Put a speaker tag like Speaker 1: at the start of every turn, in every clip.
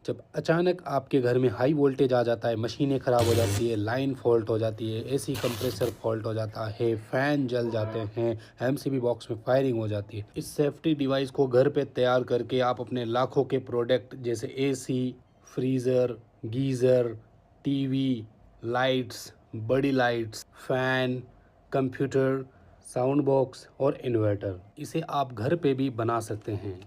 Speaker 1: जब अचानक आपके घर में हाई वोल्टेज आ जाता है, मशीनें ख़राब हो जाती है, लाइन फॉल्ट हो जाती है, एसी कंप्रेसर फॉल्ट हो जाता है, फ़ैन जल जाते हैं, एमसीबी बॉक्स में फायरिंग हो जाती है। इस सेफ्टी डिवाइस को घर पे तैयार करके आप अपने लाखों के प्रोडक्ट जैसे AC, freezer, geyser, TV, lights, बड़ी lights, fan, computer, sound box और इन्वर्टर, इसे आप घर पे भी बना सकते हैं।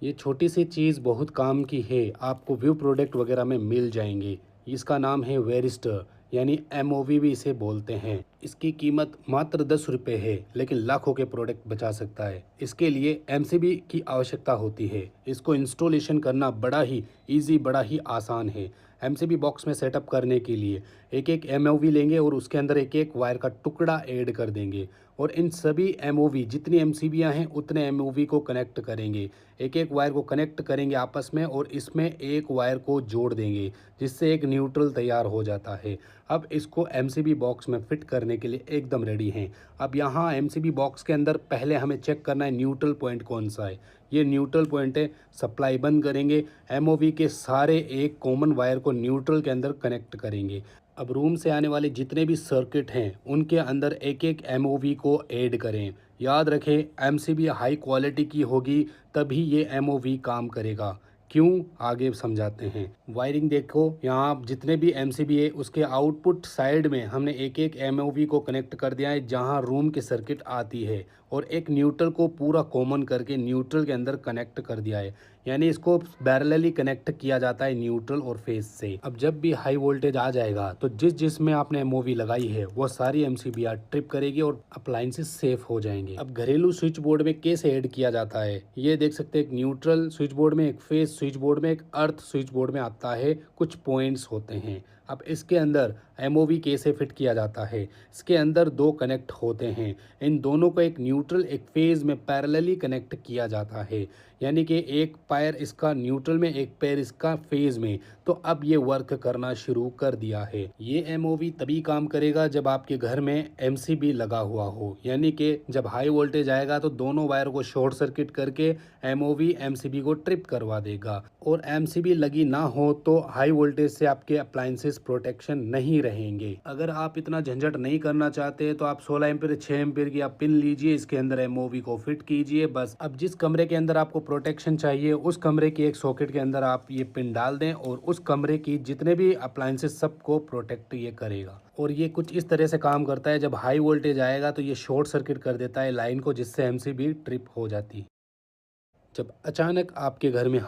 Speaker 1: ये छोटी सी चीज़ बहुत काम की है, आपको व्यू प्रोडक्ट वगैरह में मिल जाएंगे। इसका नाम है वेरिस्टर, यानी एमओवी भी इसे बोलते हैं। इसकी कीमत मात्र 10 रुपये है, लेकिन लाखों के प्रोडक्ट बचा सकता है। इसके लिए एमसीबी की आवश्यकता होती है। इसको इंस्टॉलेशन करना बड़ा ही ईजी, बड़ा ही आसान है। एमसीबी बॉक्स में सेटअप करने के लिए एक एक एमओवी लेंगे और उसके अंदर एक एक वायर का टुकड़ा ऐड कर देंगे और इन सभी एमओवी जितनी एमसीबीयाँ हैं उतने एमओवी को कनेक्ट करेंगे। एक एक वायर को कनेक्ट करेंगे आपस में और इसमें एक वायर को जोड़ देंगे, जिससे एक न्यूट्रल तैयार हो जाता है। अब इसको एमसीबी बॉक्स में फिट करने के लिए एकदम रेडी हैं। अब यहाँ एमसीबी बॉक्स के अंदर पहले हमें चेक करना है न्यूट्रल पॉइंट कौन सा है। ये न्यूट्रल पॉइंट है। सप्लाई बंद करेंगे, एमओवी के सारे एक कॉमन वायर को न्यूट्रल के अंदर कनेक्ट करेंगे। अब रूम से आने वाले जितने भी सर्किट हैं उनके अंदर एक एक एमओवी को ऐड करें। याद रखें, एमसीबी हाई क्वालिटी की होगी तभी ये एमओवी काम करेगा। क्यों, आगे समझाते हैं। वायरिंग देखो, यहाँ आप जितने भी एमसीबी है उसके आउटपुट साइड में हमने एक एक एमओवी को कनेक्ट कर दिया है जहाँ रूम की सर्किट आती है, और एक न्यूट्रल को पूरा कॉमन करके न्यूट्रल के अंदर कनेक्ट कर दिया है। यानी इसको पैरेलली कनेक्ट किया जाता है न्यूट्रल और फेस से। अब जब भी हाई वोल्टेज आ जाएगा तो जिसमें आपने एमओवी लगाई है वो सारी एमसीबीआर ट्रिप करेगी और अप्लायंसेस सेफ हो जाएंगे। अब घरेलू स्विच बोर्ड में कैसे ऐड किया जाता है ये देख सकते हैं। एक न्यूट्रल स्विच बोर्ड में, एक फेस स्विच बोर्ड में, एक अर्थ स्विच बोर्ड में आता है, कुछ पॉइंट्स होते हैं। अब इसके अंदर एमओवी कैसे फिट किया जाता है, इसके अंदर दो कनेक्ट होते हैं। इन दोनों को एक न्यूट्रल एक फेज में पैरेलली कनेक्ट किया जाता है। यानी कि एक पैर इसका न्यूट्रल में, एक पैर इसका फेज में। तो अब ये वर्क करना शुरू कर दिया है। ये एमओवी तभी काम करेगा जब आपके घर में एमसीबी लगा हुआ हो। यानी कि जब हाई वोल्टेज आएगा तो दोनों वायर को शॉर्ट सर्किट करके एमओवी एमसीबी को ट्रिप करवा देगा। और एमसीबी लगी ना हो तो हाई वोल्टेज से आपके अप्लायंसेस प्रोटेक्शन नहीं रहेंगे। अगर आप इतना झंझट नहीं करना चाहते तो आप 16 एम्पीयर 6 एम्पीयर की आप पिन लीजिए, इसके अंदर एमओवी को फिट कीजिए बस। अब जिस कमरे के अंदर आपको प्रोटेक्शन चाहिए उस कमरे की एक सॉकेट के अंदर आप ये पिन डाल दें और उस कमरे की जितने भी अप्लायंसेस सबको प्रोटेक्ट ये करेगा। और ये कुछ इस तरह से काम करता है, जब हाई वोल्टेज आएगा तो ये शॉर्ट सर्किट कर देता है लाइन को, जिससे एमसीबी ट्रिप हो जाती है। जब अचानक आपके घर में